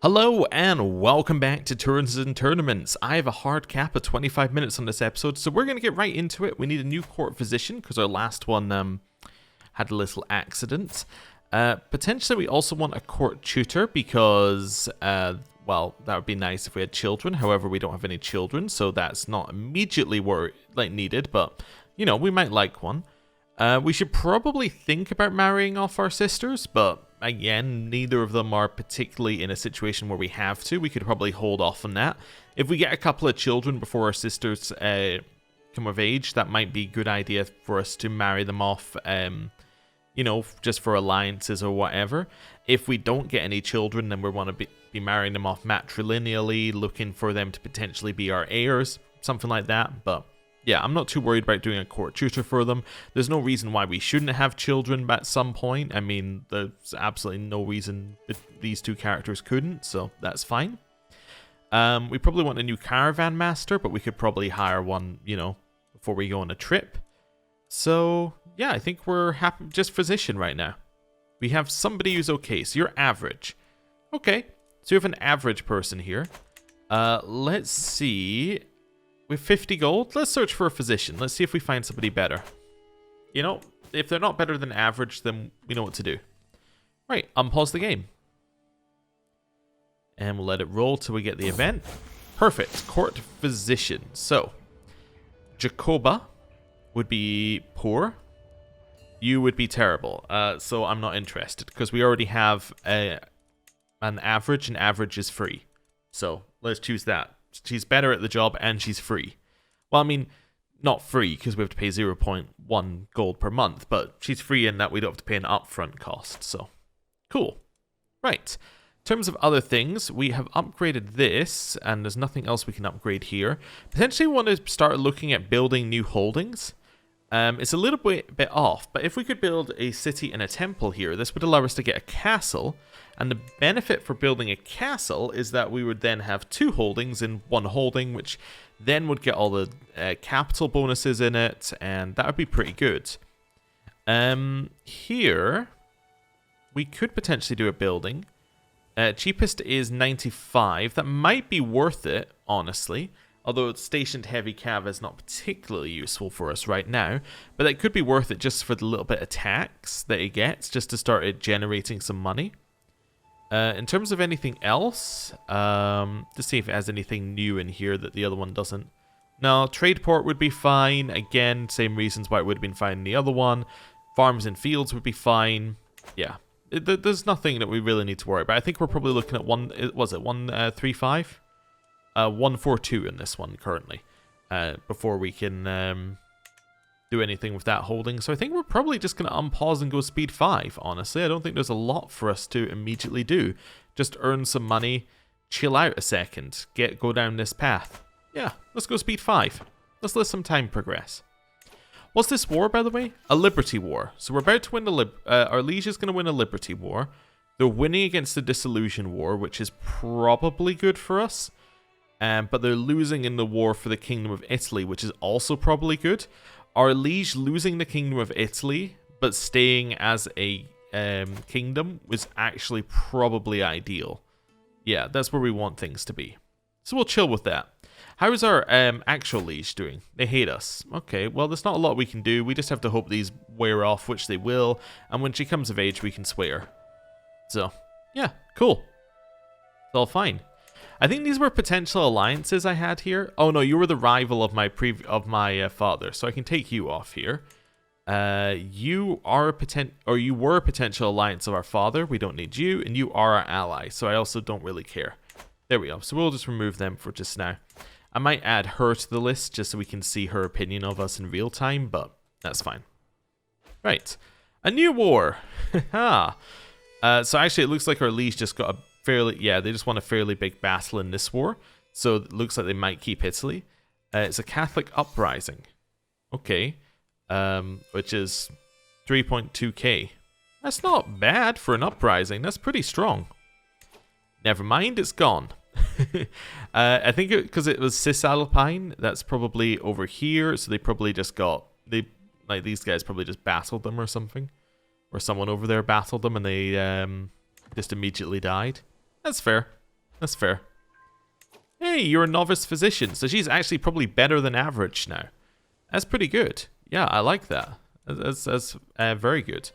Hello and welcome back to Turns and Tournaments. I have a hard cap of 25 minutes on this episode, so we're going to get right into it. We need a new court physician because our last one had a little accident. Potentially we also want a court tutor because, well, that would be nice if we had children. However, we don't have any children, so that's not immediately needed, but, you know, we might like one. We should probably think about marrying off our sisters, but again, neither of them are particularly in a situation where we have to. We could probably hold off on that. If we get a couple of children before our sisters come of age, that might be a good idea for us to marry them off, you know, just for alliances or whatever. If we don't get any children, then we want to be marrying them off matrilineally, looking for them to potentially be our heirs, something like that, but yeah, I'm not too worried about doing a court tutor for them. There's no reason why we shouldn't have children at some point. I mean, there's absolutely no reason these two characters couldn't, so that's fine. We probably want a new caravan master, but we could probably hire one, you know, before we go on a trip. So, yeah, I think we're happy just physician right now. We have somebody who's okay, so you're average. Okay, so you have an average person here. Let's see. With 50 gold, let's search for a physician. Let's see if we find somebody better. You know, if they're not better than average, then we know what to do. Right, unpause the game. And we'll let it roll till we get the event. Perfect, court physician. So, Jacoba would be poor. You would be terrible. So I'm not interested because we already have an average, and average is free. So let's choose that. She's better at the job and she's free. Well, I mean, not free because we have to pay 0.1 gold per month, but she's free in that we don't have to pay an upfront cost. So, cool. Right. In terms of other things, we have upgraded this, and there's nothing else we can upgrade here. Potentially we want to start looking at building new holdings. It's a little bit off, but if we could build a city and a temple here, this would allow us to get a castle. And the benefit for building a castle is that we would then have two holdings in one holding, which then would get all the capital bonuses in it, and that would be pretty good. Here, we could potentially do a building. Cheapest is 95. That might be worth it, honestly. Although stationed heavy cav is not particularly useful for us right now. But it could be worth it just for the little bit of tax that it gets, just to start it generating some money. In terms of anything else, to see if it has anything new in here that the other one doesn't. No, trade port would be fine. Again, same reasons why it would have been fine in the other one. Farms and fields would be fine. Yeah, there's nothing that we really need to worry about. I think we're probably looking at 135? 142 in this one currently, before we can do anything with that holding. So I think we're probably just going to unpause and go speed 5, honestly. I don't think there's a lot for us to immediately do. Just earn some money, chill out a second, go down this path. Yeah, let's go speed 5. Let's let some time progress. What's this war, by the way? A liberty war. So we're about to win our liege is going to win a liberty war. They're winning against the disillusion war, which is probably good for us. But they're losing in the war for the Kingdom of Italy, which is also probably good. Our liege losing the Kingdom of Italy, but staying as a kingdom, was actually probably ideal. Yeah, that's where we want things to be. So we'll chill with that. How's our actual liege doing? They hate us. Okay, well, there's not a lot we can do. We just have to hope these wear off, which they will. And when she comes of age, we can sway her. So, yeah, cool. It's all fine. I think these were potential alliances I had here. Oh no, you were the rival of my father, so I can take you off here. You were a potential alliance of our father. We don't need you, and you are our ally, so I also don't really care. There we go. So we'll just remove them for just now. I might add her to the list just so we can see her opinion of us in real time, but that's fine. Right, a new war. So actually, it looks like our liege just got a they just won a fairly big battle in this war, so it looks like they might keep Italy. It's a Catholic uprising. Okay. Which is 3.2k. That's not bad for an uprising. That's pretty strong. Never mind, it's gone. I think because it was Cisalpine, that's probably over here, so they probably just these guys probably just battled them or something. Or someone over there battled them and they just immediately died. That's fair. That's fair. Hey, you're a novice physician, so she's actually probably better than average now. That's pretty good. Yeah, I like that. That's very good.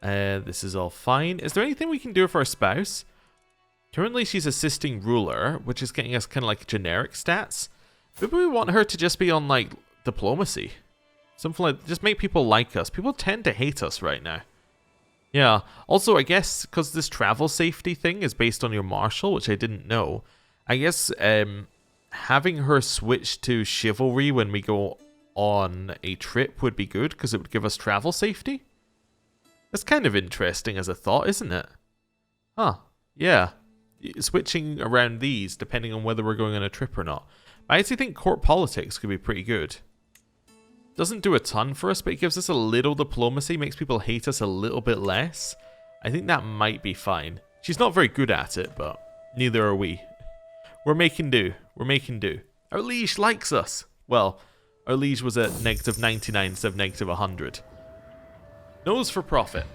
This is all fine. Is there anything we can do for our spouse? Currently, she's assisting ruler, which is getting us kind of like generic stats. Maybe we want her to just be on, like, diplomacy. Something like, just make people like us. People tend to hate us right now. Yeah. Also, I guess, because this travel safety thing is based on your marshal, which I didn't know, I guess having her switch to chivalry when we go on a trip would be good, because it would give us travel safety. That's kind of interesting as a thought, isn't it? Huh. Yeah. Switching around these, depending on whether we're going on a trip or not. I actually think court politics could be pretty good. Doesn't do a ton for us, but it gives us a little diplomacy, makes people hate us a little bit less. I think that might be fine. She's not very good at it, but neither are we. We're making do. We're making do. Our liege likes us. Well, our liege was at -99 instead of -100. Nose for profit.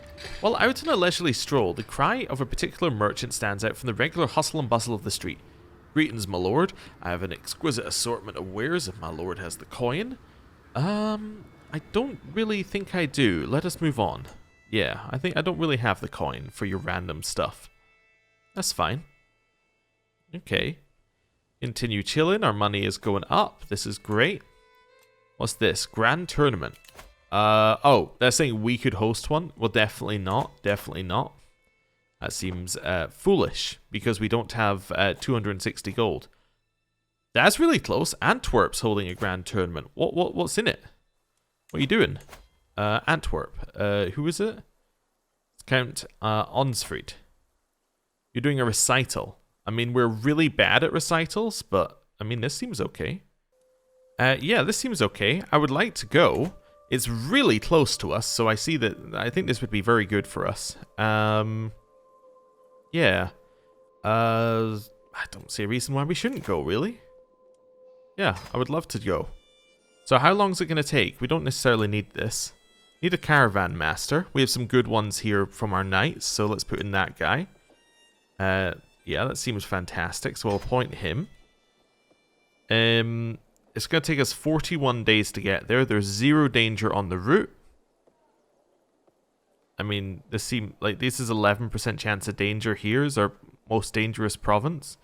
While out on a leisurely stroll, the cry of a particular merchant stands out from the regular hustle and bustle of the street. Greetings, my lord. I have an exquisite assortment of wares if my lord has the coin. I don't really think I do. Let us move on. Yeah, I think I don't really have the coin for your random stuff. That's fine. Okay. Continue chilling. Our money is going up. This is great. What's this? Grand tournament. Oh, they're saying we could host one? Well, definitely not. Definitely not. That seems foolish, because we don't have 260 gold. That's really close. Antwerp's holding a grand tournament. What's in it? What are you doing? Antwerp. Who is it? It's Count Onsfried. You're doing a recital. I mean, we're really bad at recitals, but, I mean, this seems okay. Yeah, this seems okay. I would like to go. It's really close to us, so I think this would be very good for us. Yeah. I don't see a reason why we shouldn't go, really. Yeah, I would love to go. So how long is it going to take? We don't necessarily need this. Need a caravan master. We have some good ones here from our knights, so let's put in that guy. Yeah, that seems fantastic, so I'll appoint him. It's going to take us 41 days to get there. There's 0 danger on the route. I mean, this is 11% chance of danger here. Is our most dangerous province.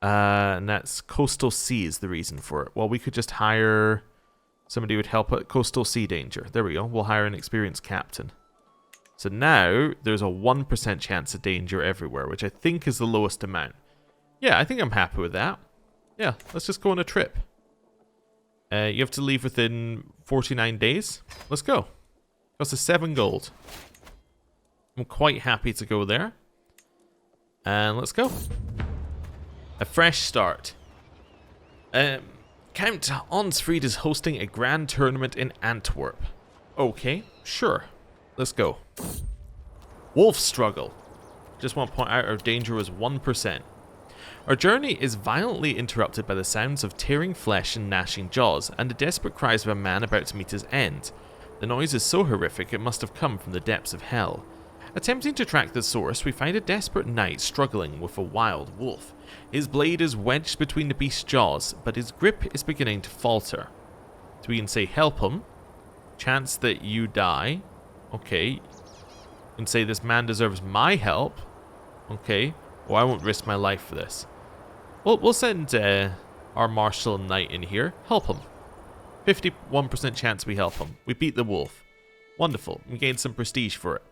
And that's coastal sea is the reason for it. Well, we could just hire somebody who would help at coastal sea danger. There we go. We'll hire an experienced captain. So now there's a 1% chance of danger everywhere, which I think is the lowest amount. Yeah, I think I'm happy with that. Yeah, let's just go on a trip. You have to leave within 49 days. Let's go. Costs us 7 gold. I'm quite happy to go there. And let's go. A fresh start. Count Onsfried is hosting a grand tournament in Antwerp. Okay, sure. Let's go. Wolf struggle. Just want to point out our danger was 1%. Our journey is violently interrupted by the sounds of tearing flesh and gnashing jaws, and the desperate cries of a man about to meet his end. The noise is so horrific it must have come from the depths of hell. Attempting to track the source, we find a desperate knight struggling with a wild wolf. His blade is wedged between the beast's jaws, but his grip is beginning to falter. So we can say, help him. Chance that you die. Okay. You can say, this man deserves my help. Okay. Well, I won't risk my life for this. We'll send our marshal and knight in here. Help him. 51% chance we help him. We beat the wolf. Wonderful. We gained some prestige for it.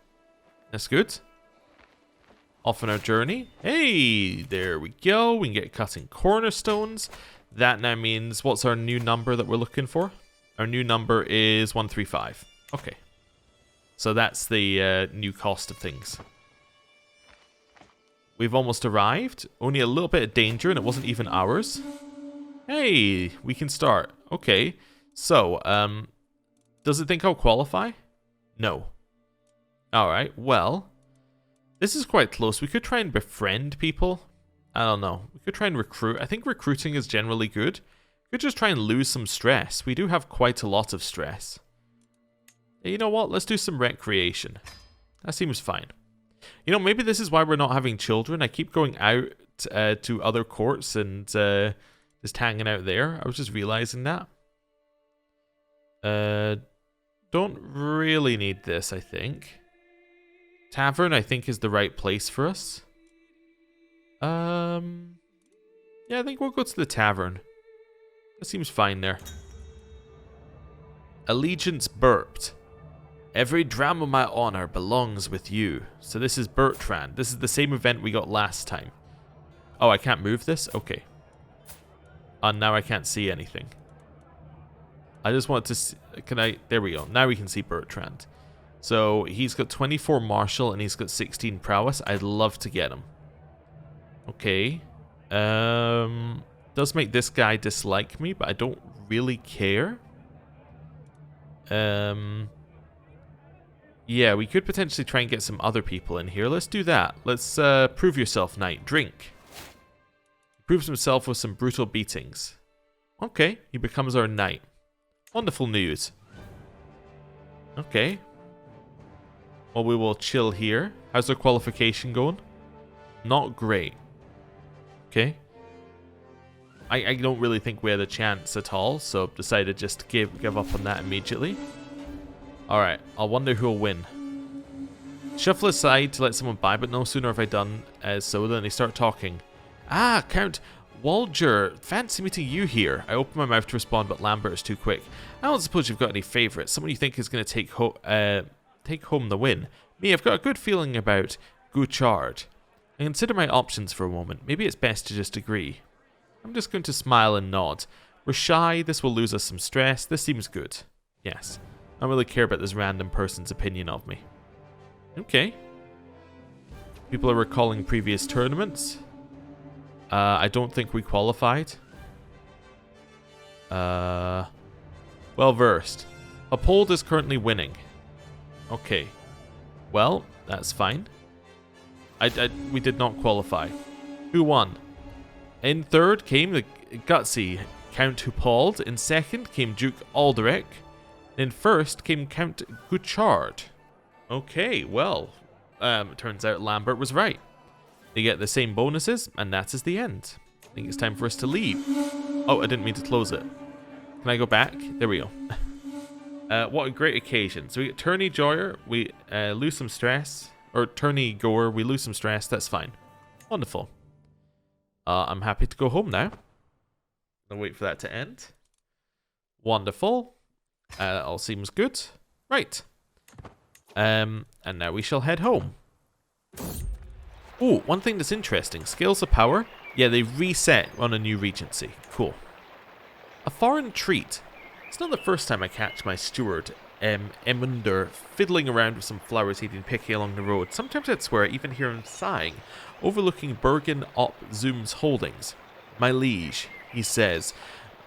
That's good. Off on our journey. Hey, there we go. We can get cutting cornerstones. That now means, what's our new number that we're looking for? Our new number is 135. Okay. So that's the new cost of things. We've almost arrived. Only a little bit of danger, and it wasn't even ours. Hey, we can start. Okay. So, does it think I'll qualify? No. Alright, well, this is quite close. We could try and befriend people. I don't know. We could try and recruit. I think recruiting is generally good. We could just try and lose some stress. We do have quite a lot of stress. You know what? Let's do some recreation. That seems fine. You know, maybe this is why we're not having children. I keep going out to other courts and just hanging out there. I was just realizing that. Don't really need this, I think. Tavern, I think, is the right place for us. Yeah, I think we'll go to the tavern. That seems fine there. Allegiance burped. Every dram of my honor belongs with you. So this is Bertrand. This is the same event we got last time. Oh, I can't move this? Okay. And now I can't see anything. I just want to see... Can I... There we go. Now we can see Bertrand. So he's got 24 martial and he's got 16 prowess. I'd love to get him. Okay. Does make this guy dislike me, but I don't really care. Yeah, we could potentially try and get some other people in here. Let's do that. Let's prove yourself, knight. Drink. He proves himself with some brutal beatings. Okay, he becomes our knight. Wonderful news. Okay. Well, we will chill here. How's their qualification going? Not great. Okay. I don't really think we had a chance at all, so decided just to give up on that immediately. Alright, I'll wonder who'll win. Shuffle aside to let someone by, but no sooner have I done so than they start talking. Ah, Count Walger, fancy meeting you here. I open my mouth to respond, but Lambert is too quick. I don't suppose you've got any favourites, someone you think is going to take home the win. Me, I've got a good feeling about Gouchard. I consider my options for a moment. Maybe it's best to just agree. I'm just going to smile and nod. We're shy, this will lose us some stress, this seems good. Yes. I don't really care about this random person's opinion of me. Okay. People are recalling previous tournaments. I don't think we qualified. Well versed. Uphold is currently winning. Okay. Well, that's fine. We did not qualify. Who won? In third came the gutsy Count Hupold. In second came Duke Alderic. In first came Count Gouchard. Okay, well, it turns out Lambert was right. They get the same bonuses, and that is the end. I think it's time for us to leave. Oh, I didn't mean to close it. Can I go back? There we go. What a great occasion. So we get Tourney Joyer, we lose some stress. Or Tourney Goer, we lose some stress, that's fine. Wonderful. I'm happy to go home now. I'll wait for that to end. Wonderful. All seems good. Right. And now we shall head home. Oh, one thing that's interesting. Scales of power. Yeah, they reset on a new regency. Cool. A foreign treat. It's not the first time I catch my steward, Emunder, fiddling around with some flowers he'd been picking along the road. Sometimes I'd swear I even hear him sighing, overlooking Bergen op Zoom's holdings. My liege, he says,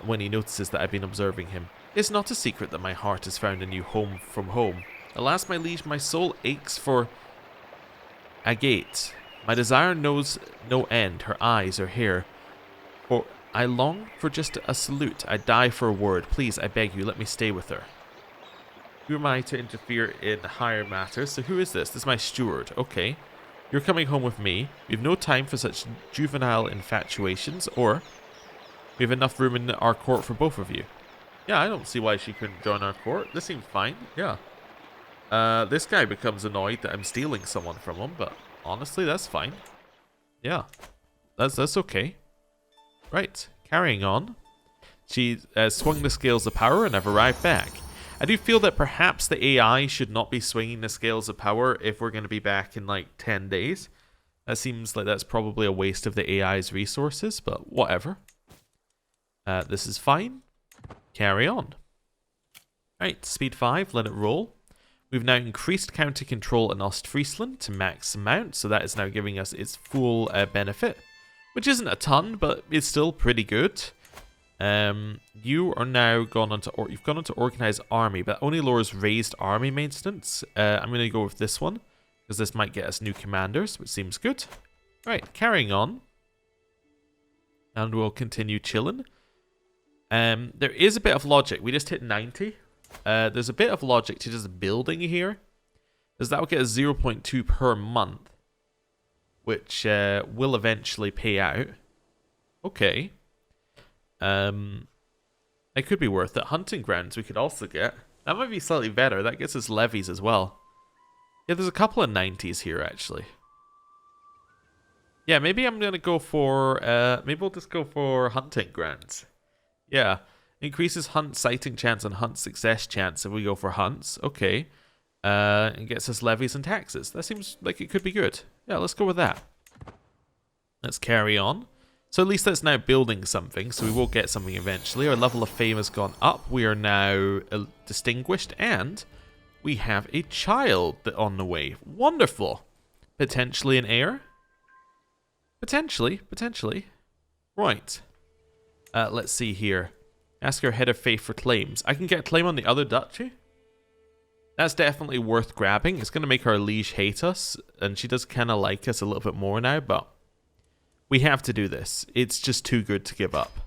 when he notices that I've been observing him. It's not a secret that my heart has found a new home from home. Alas, my liege, my soul aches for Agate. My desire knows no end, her eyes, her hair. For I long for just a salute. I die for a word. Please, I beg you, let me stay with her. Who am I to interfere in higher matters? So who is this? This is my steward. Okay. You're coming home with me. We have no time for such juvenile infatuations, or we have enough room in our court for both of you. Yeah, I don't see why she couldn't join our court. This seems fine. Yeah. This guy becomes annoyed that I'm stealing someone from him, but honestly, that's fine. Yeah. That's okay. Right. Carrying on. She swung the scales of power and I've arrived back. I do feel that perhaps the AI should not be swinging the scales of power if we're going to be back in like 10 days. That seems like that's probably a waste of the AI's resources, but whatever. This is fine. Carry on. Right, speed 5, let it roll. We've now increased county control in Ostfriesland to max amount, so that is now giving us its full benefit, which isn't a ton, but it's still pretty good. You are now you've gone on to organized army, but only lowers raised army maintenance. I'm going to go with this one because this might get us new commanders, which seems good. Right, carrying on, and we'll continue chilling. There is a bit of logic. We just hit 90. There's a bit of logic to just building here, because that will get us 0.2 per month. which will eventually pay out. Okay. It could be worth it. Hunting grounds we could also get. That might be slightly better. That gets us levies as well. Yeah, there's a couple of 90s here, actually. Yeah, maybe I'm going to go for... maybe we'll just go for hunting grounds. Yeah. Increases hunt sighting chance and hunt success chance if we go for hunts. Okay. And gets us levies and taxes. That seems like it could be good. Yeah, let's go with that. Let's carry on. So at least that's now building something, so we will get something eventually. Our level of fame has gone up. We are now distinguished, and we have a child on the way. Wonderful. Potentially an heir? Potentially. Right. Let's see here. Ask our head of faith for claims. I can get a claim on the other duchy? That's definitely worth grabbing. It's going to make our liege hate us, and she does kind of like us a little bit more now, but... we have to do this. It's just too good to give up.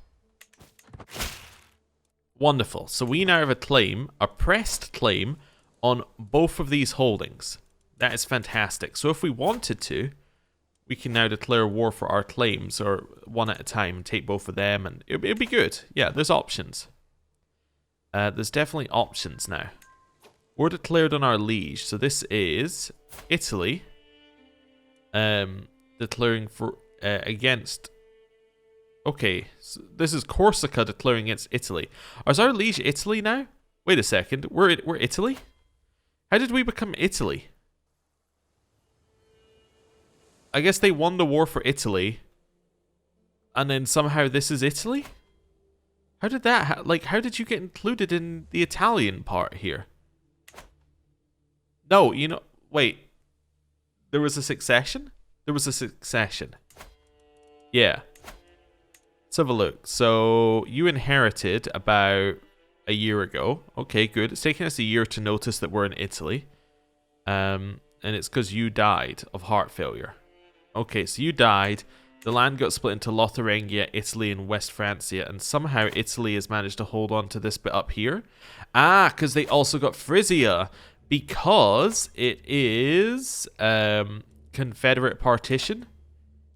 Wonderful. So we now have a claim, a pressed claim, on both of these holdings. That is fantastic. So if we wanted to, we can now declare war for our claims, or one at a time, and take both of them, and it'd be good. Yeah, there's options. There's definitely options now. War declared on our liege. So this is Italy. Declaring for... against... okay, so this is Corsica declaring against Italy. Is our liege Italy now? Wait a second, we're Italy? How did we become Italy? I guess they won the war for Italy, and then somehow this is Italy? How did that... how did you get included in the Italian part here? No, you know... wait. There was a succession? There was a succession. Yeah. Let's have a look. So, you inherited about a year ago. Okay, good. It's taken us a year to notice that we're in Italy. And it's because you died of heart failure. Okay, so you died. The land got split into Lotharingia, Italy, and West Francia. And somehow Italy has managed to hold on to this bit up here. Ah, because they also got Frisia. Because it is Confederate partition.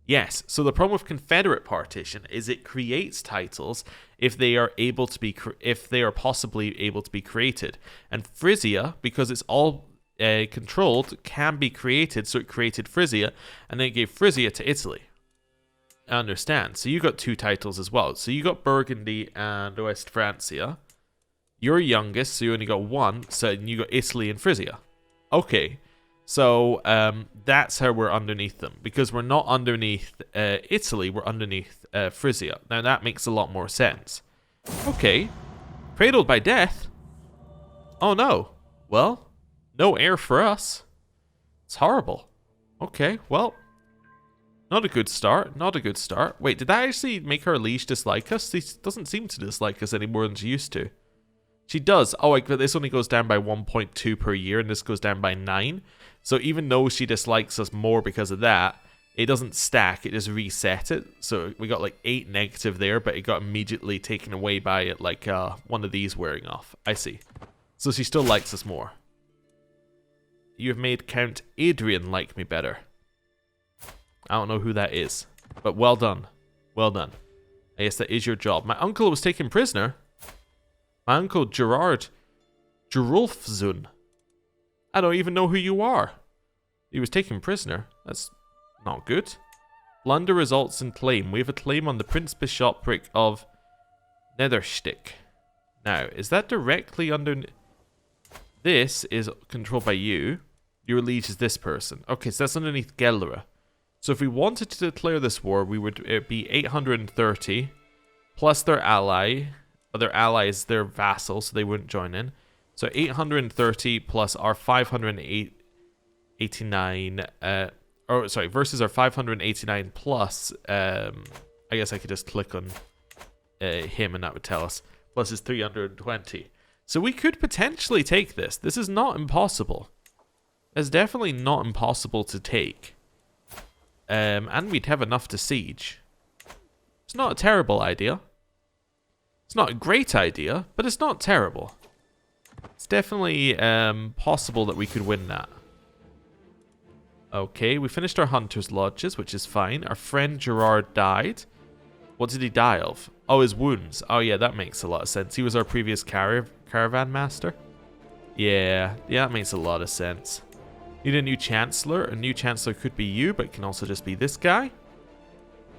Yes, so the problem with Confederate partition is it creates titles if they are able to be possibly able to be created, and Frisia, because it's all controlled, can be created. So it created Frisia, and then it gave Frisia to Italy. I understand. So you got two titles as well. So you got Burgundy and West Francia. You're youngest, so you only got one. So you got Italy and Frisia. Okay. So that's how we're underneath them. Because we're not underneath Italy, we're underneath Frisia. Now that makes a lot more sense. Okay. Cradled by death? Oh no. Well, no heir for us. It's horrible. Okay, well. Not a good start. Not a good start. Wait, did that actually make her liege dislike us? She doesn't seem to dislike us any more than she used to. She does. Oh, but this only goes down by 1.2 per year, and this goes down by 9. So even though she dislikes us more because of that, it doesn't stack. It just reset it. So we got like 8 negative there, but it got immediately taken away by it, like one of these wearing off. I see. So she still likes us more. You have made Count Adrian like me better. I don't know who that is, but well done. Well done. I guess that is your job. My uncle was taken prisoner. My uncle Gerard Gerulfzun. I don't even know who you are. He was taken prisoner. That's not good. Blunder results in claim. We have a claim on the Prince Bishopric of Netherstick. Now, is that directly under... This is controlled by you. Your liege is this person. Okay, so that's underneath Gelra. So if we wanted to declare this war, we would it'd be 830 plus their ally. Their ally is their vassal, so they wouldn't join in. So 830 plus our 589. Versus our 589 plus. I guess I could just click on him, and that would tell us. Plus his 320. So we could potentially take this. This is not impossible. It's definitely not impossible to take. And we'd have enough to siege. It's not a terrible idea. It's not a great idea, but it's not terrible. It's definitely possible that we could win that. Okay, we finished our hunter's lodges, which is fine. Our friend Gerard died. What did he die of? Oh, his wounds. Oh yeah, that makes a lot of sense. He was our previous caravan master. Yeah, that makes a lot of sense. Need a new chancellor. A new chancellor could be you, but it can also just be this guy.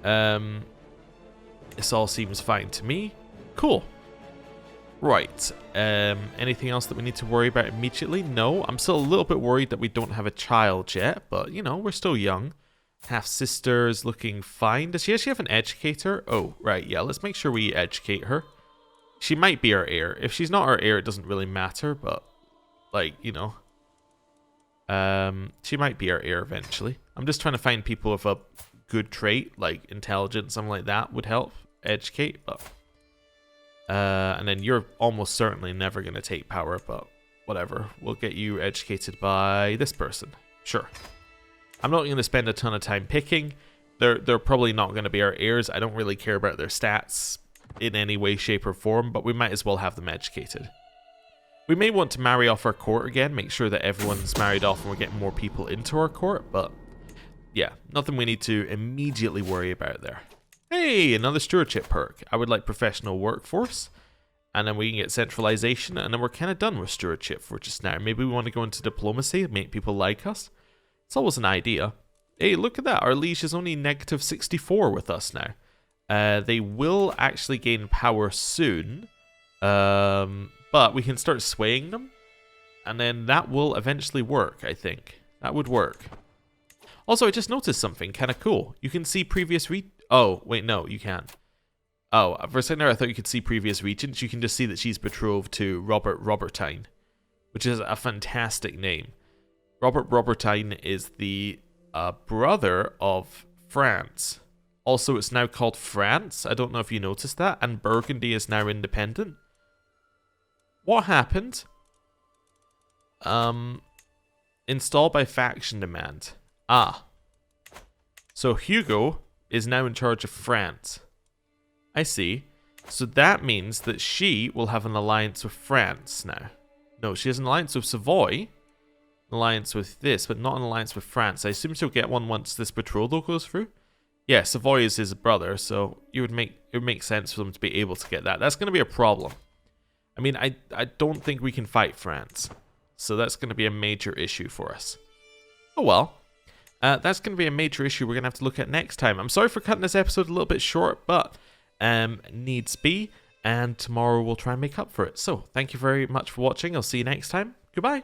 This all seems fine to me. Cool. Right. Anything else that we need to worry about immediately? No. I'm still a little bit worried that we don't have a child yet, but, you know, we're still young. Half-sister is looking fine. Does she actually have an educator? Oh, right, yeah. Let's make sure we educate her. She might be our heir. If she's not our heir, it doesn't really matter, but, like, you know. She might be our heir eventually. I'm just trying to find people with a good trait, like intelligence, something like that would help educate, but... and then you're almost certainly never going to take power, but whatever. We'll get you educated by this person. Sure. I'm not going to spend a ton of time picking. They're probably not going to be our heirs. I don't really care about their stats in any way, shape, or form, but we might as well have them educated. We may want to marry off our court again, make sure that everyone's married off and we're getting more people into our court, but yeah, nothing we need to immediately worry about there. Hey, another stewardship perk. I would like professional workforce, and then we can get centralization, and then we're kind of done with stewardship for just now. Maybe we want to go into diplomacy, make people like us. It's always an idea. Hey, look at that. Our liege is only negative 64 with us now. They will actually gain power soon, but we can start swaying them, and then that will eventually work, I think. That would work. Also, I just noticed something kind of cool. You can see previous oh, wait, no, you can't. Oh, for a second there, I thought you could see previous regents. You can just see that she's betrothed to Robert Robertine, which is a fantastic name. Robert Robertine is the brother of France. Also, it's now called France. I don't know if you noticed that. And Burgundy is now independent. What happened? Install by faction demand. Ah. So Hugo is now in charge of France. I see. So that means that she will have an alliance with France now. No, she has an alliance with Savoy. An alliance with this, but not an alliance with France. I assume she'll get one once this betrothal goes through. Yeah, Savoy is his brother, so it would make sense for them to be able to get that. That's going to be a problem. I mean, I don't think we can fight France. So that's going to be a major issue for us. Oh well. That's going to be a major issue we're going to have to look at next time. I'm sorry for cutting this episode a little bit short, but needs be. And tomorrow we'll try and make up for it. So, thank you very much for watching. I'll see you next time. Goodbye.